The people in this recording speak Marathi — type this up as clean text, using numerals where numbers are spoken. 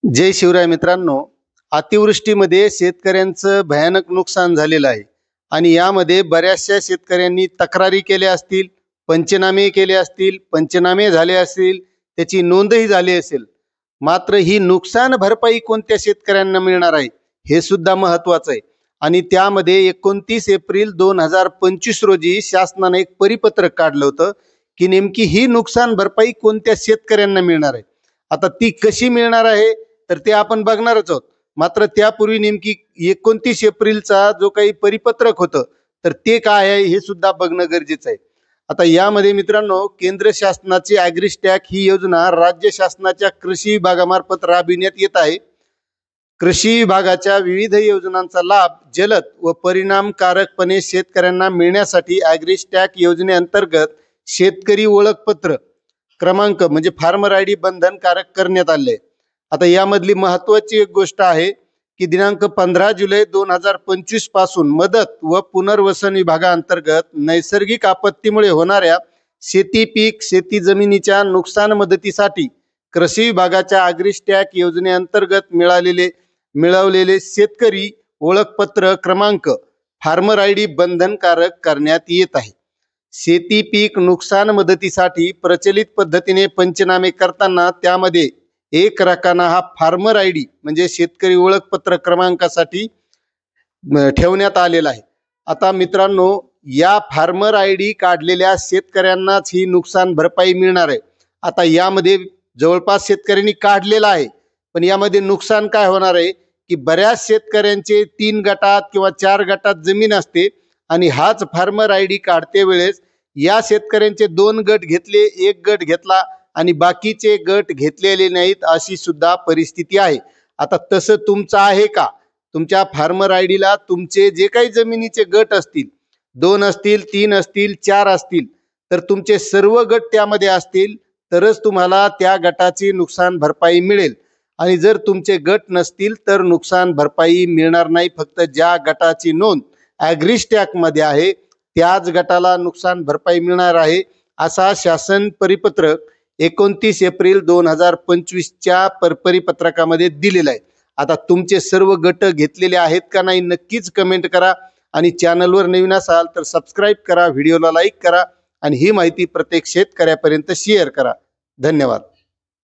जय शिवराय मित्रांनो, अतिवृष्टीमध्ये शेतकऱ्यांचं भयानक नुकसान झालेलं आहे आणि यामध्ये बऱ्याचशा शेतकऱ्यांनी तक्रारी केल्या असतील, पंचनामे केले असतील, पंचनामे झाले असतील, त्याची नोंदही झाली असेल. मात्र ही नुकसान भरपाई कोणत्या शेतकऱ्यांना मिळणार आहे हे सुद्धा महत्त्वाचं आहे. आणि त्यामध्ये 29 एप्रिल 2025 रोजी शासनाने एक परिपत्रक काढलं होतं की नेमकी ही नुकसान भरपाई कोणत्या शेतकऱ्यांना मिळणार आहे. आता ती कशी मिळणार आहे तर ते आपण बघणारच आहोत. मात्र त्यापूर्वी नेमकी 29 एप्रिलचा जो काही परिपत्रक होतं तर ते काय आहे हे सुद्धा बघणं गरजेचं आहे. आता यामध्ये मित्रांनो, केंद्र शासनाची ॲग्रिस्टॅक ही योजना राज्य शासनाच्या कृषी विभागामार्फत राबविण्यात येत आहे. कृषी विभागाच्या विविध योजनांचा लाभ जलद व परिणामकारकपणे शेतकऱ्यांना मिळण्यासाठी ॲग्रिस्टॅक योजनेअंतर्गत शेतकरी ओळखपत्र क्रमांक म्हणजे फार्मर आय डी बंधनकारक करण्यात आले. आता यामधली महत्त्वाची एक गोष्ट आहे की दिनांक 15 जुलै 2025 पासून मदत व पुनर्वसन विभागाअंतर्गत नैसर्गिक आपत्तीमुळे होणाऱ्या शेती पीक शेती जमिनीच्या नुकसान मदतीसाठी कृषी विभागाच्या ॲग्रिस्टॅक योजनेअंतर्गत मिळवलेले शेतकरी ओळखपत्र क्रमांक फार्मर आय डी बंधनकारक करण्यात येत आहे. शेती पीक नुकसान मदतीसाठी प्रचलित पद्धतीने पंचनामे करताना त्यामध्ये एक रकाना हा फार्मर आय डी म्हणजे शेतकरी ओळखपत्र क्रमांकासाठी ठेवण्यात आलेला आहे. आता मित्रांनो, या फार्मर आय डी काढलेल्या शेतकऱ्यांनाच ही नुकसान भरपाई मिळणार आहे. आता यामध्ये जवळपास शेतकऱ्यांनी काढलेला आहे, पण यामध्ये नुकसान काय होणार आहे की बऱ्याच शेतकऱ्यांचे 3 गटात किंवा 4 गटात जमीन असते आणि हाच फार्मर आय डी काढते वेळेस या शेतकऱ्यांचे 2 गट घेतले, 1 गट घेतला आणि बाकीचे गट घेतलेले नाहीत, अशी सुद्धा परिस्थिती आहे. आता तसं तुमचं आहे का? तुमच्या फार्मर आय डीला तुमचे जे काही जमिनीचे गट असतील, 2 असतील, 3 असतील, 4 असतील, तर तुमचे सर्व गट त्यामध्ये असतील तरच तुम्हाला त्या गटाची नुकसान भरपाई मिळेल. आणि जर तुमचे गट नसतील तर नुकसान भरपाई मिळणार नाही. फक्त ज्या गटाची नोंद ॲग्रिस्टॅकमध्ये आहे त्याच गटाला नुकसान भरपाई मिळणार आहे, असा शासन परिपत्रक 29 एप्रिल 2025च्या परिपत्रकामध्ये दिलेला आहे. आता तुमचे सर्व गट घेतलेले आहेत का नाही नक्कीच कमेंट करा आणि चॅनलवर नवीन असाल तर सबस्क्राईब करा, व्हिडिओला लाईक करा आणि ही माहिती प्रत्येक शेतकऱ्यापर्यंत शेअर करा. धन्यवाद.